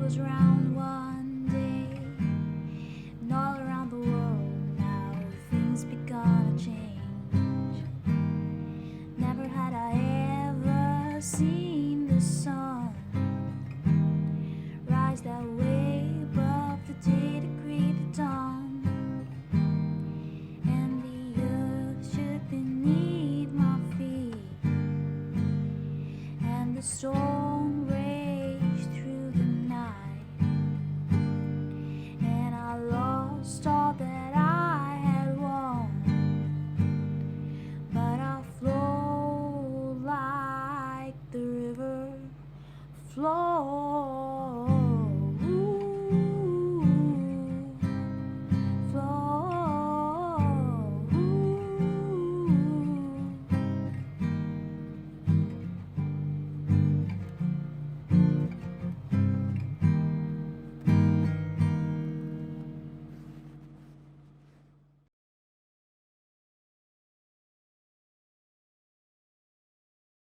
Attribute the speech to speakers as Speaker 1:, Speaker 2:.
Speaker 1: was around one day, and all around the world now things begun to change. Never had I ever seen the sun rise that way above the day to greet the dawn, and the earth shook beneath my feet, and the storm